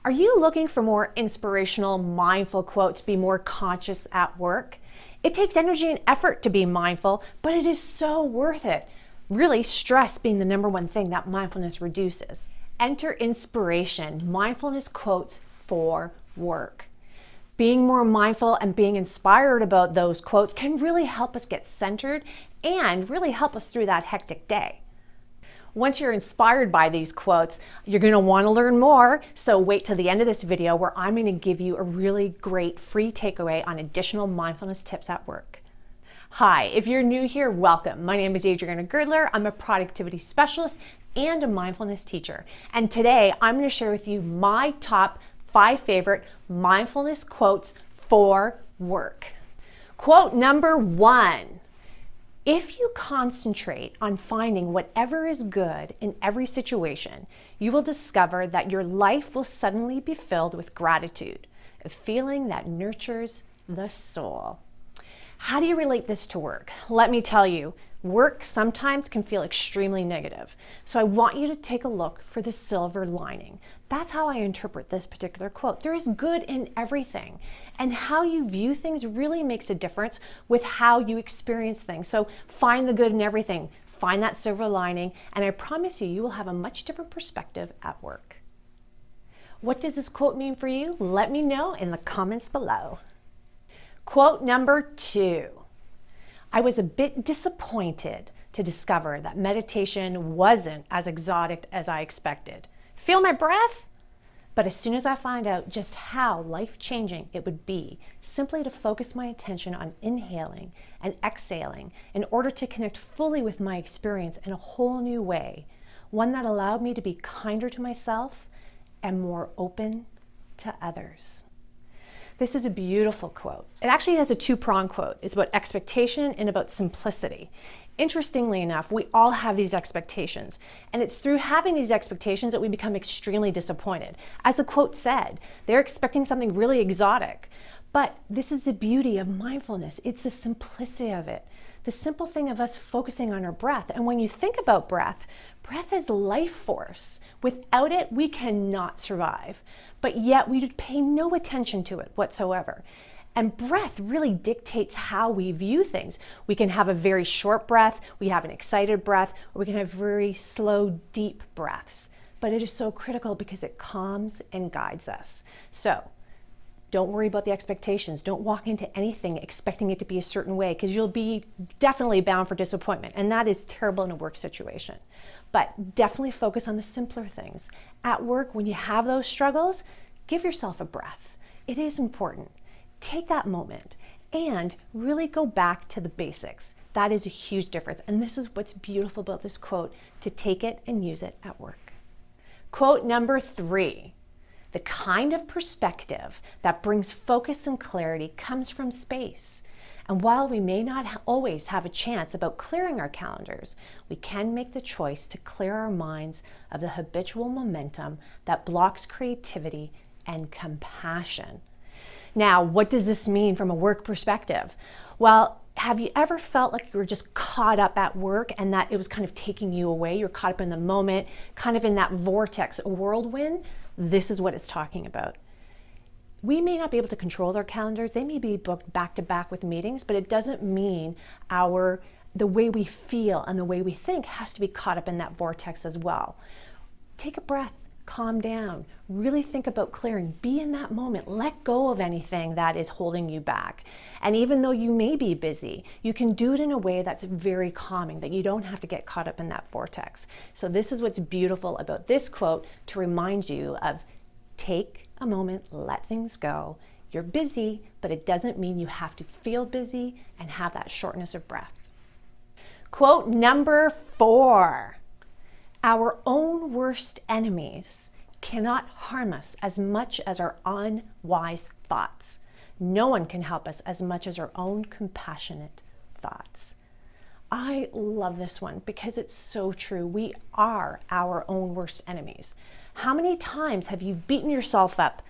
Are you looking for more inspirational, mindful quotes to be more conscious at work? It takes energy and effort to be mindful, but it is so worth it. Really, stress being the number one thing that mindfulness reduces. Enter Inspiration, mindfulness quotes for work. Being more mindful and being inspired about those quotes can really help us get centered and really help us through that hectic day. Once you're inspired by these quotes, you're going to want to learn more, so wait till the end of this video where I'm going to give you a really great free takeaway on additional mindfulness tips at work. Hi, if you're new here, welcome. My name is Adriana Girdler. I'm a productivity specialist and a mindfulness teacher. And today I'm going to share with you my top 5 favorite mindfulness quotes for work. Quote number 1. If you concentrate on finding whatever is good in every situation, you will discover that your life will suddenly be filled with gratitude, a feeling that nurtures the soul. How do you relate this to work? Let me tell you, work sometimes can feel extremely negative. So I want you to take a look for the silver lining. That's how I interpret this particular quote. There is good in everything. And how you view things really makes a difference with how you experience things. So find the good in everything. Find that silver lining. And I promise you, you will have a much different perspective at work. What does this quote mean for you? Let me know in the comments below. Quote number 2. I was a bit disappointed to discover that meditation wasn't as exotic as I expected. Feel my breath? But as soon as I find out just how life-changing it would be simply to focus my attention on inhaling and exhaling in order to connect fully with my experience in a whole new way, one that allowed me to be kinder to myself and more open to others. This is a beautiful quote. It actually has a 2-pronged quote. It's about expectation and about simplicity. Interestingly enough, we all have these expectations, and it's through having these expectations that we become extremely disappointed. As the quote said, they're expecting something really exotic. But this is the beauty of mindfulness. It's the simplicity of it. The simple thing of us focusing on our breath. And when you think about breath, breath is life force. Without it, we cannot survive. But yet we pay no attention to it whatsoever. And breath really dictates how we view things. We can have a very short breath, we have an excited breath, or we can have very slow, deep breaths. But it is so critical because it calms and guides us. So don't worry about the expectations. Don't walk into anything expecting it to be a certain way, because you'll be definitely bound for disappointment. And that is terrible in a work situation. But definitely focus on the simpler things. At work, when you have those struggles, give yourself a breath. It is important. Take that moment and really go back to the basics. That is a huge difference. And this is what's beautiful about this quote, to take it and use it at work. Quote number 3. The kind of perspective that brings focus and clarity comes from space. And while we may not always have a chance about clearing our calendars, we can make the choice to clear our minds of the habitual momentum that blocks creativity and compassion. Now, what does this mean from a work perspective? Well, have you ever felt like you were just caught up at work and that it was kind of taking you away? You're caught up in the moment, kind of in that vortex, a whirlwind? This is what it's talking about. We may not be able to control their calendars. They may be booked back to back with meetings, but it doesn't mean the way we feel and the way we think has to be caught up in that vortex as well. Take a breath, calm down, really think about clearing, be in that moment, let go of anything that is holding you back. And even though you may be busy, you can do it in a way that's very calming, that you don't have to get caught up in that vortex. So this is what's beautiful about this quote, to remind you of take a moment, let things go. You're busy, but it doesn't mean you have to feel busy and have that shortness of breath. Quote number 4. Our own worst enemies cannot harm us as much as our unwise thoughts. No one can help us as much as our own compassionate thoughts. I love this one because it's so true. We are our own worst enemies. How many times have you beaten yourself up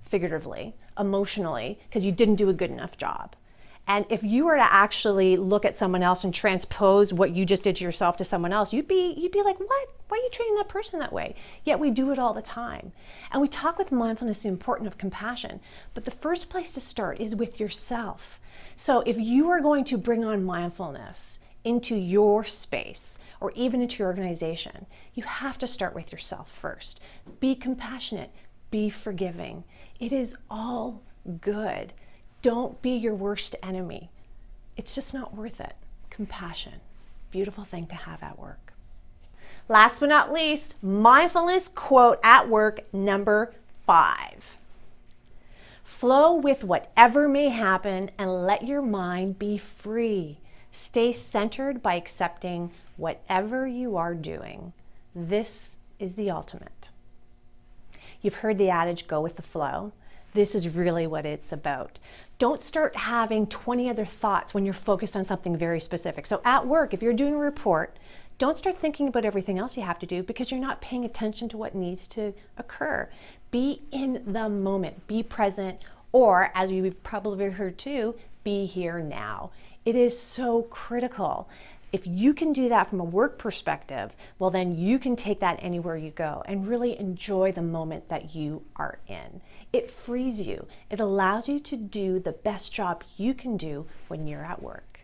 figuratively, emotionally, because you didn't do a good enough job? And if you were to actually look at someone else and transpose what you just did to yourself to someone else, you'd be like, what? Why are you treating that person that way? Yet we do it all the time. And we talk with mindfulness the importance of compassion, but the first place to start is with yourself. So if you are going to bring on mindfulness into your space or even into your organization, you have to start with yourself first. Be compassionate, be forgiving. It is all good. Don't be your worst enemy. It's just not worth it. Compassion, beautiful thing to have at work. Last but not least, mindfulness quote at work number 5. Flow with whatever may happen and let your mind be free. Stay centered by accepting whatever you are doing. This is the ultimate. You've heard the adage, go with the flow. This is really what it's about. Don't start having 20 other thoughts when you're focused on something very specific. So at work, if you're doing a report, don't start thinking about everything else you have to do because you're not paying attention to what needs to occur. Be in the moment, be present, or as you've probably heard too, be here now. It is so critical. If you can do that from a work perspective, well then you can take that anywhere you go and really enjoy the moment that you are in. It frees you. It allows you to do the best job you can do when you're at work.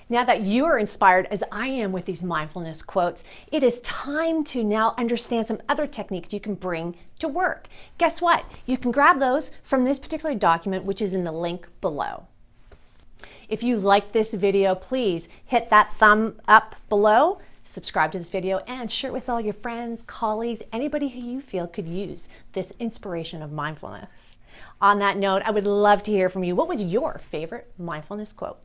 Now that you are inspired as I am with these mindfulness quotes, it is time to now understand some other techniques you can bring to work. Guess what? You can grab those from this particular document, which is in the link below. If you like this video, please hit that thumb up below, subscribe to this video, and share it with all your friends, colleagues, anybody who you feel could use this inspiration of mindfulness. On that note, I would love to hear from you. What was your favorite mindfulness quote?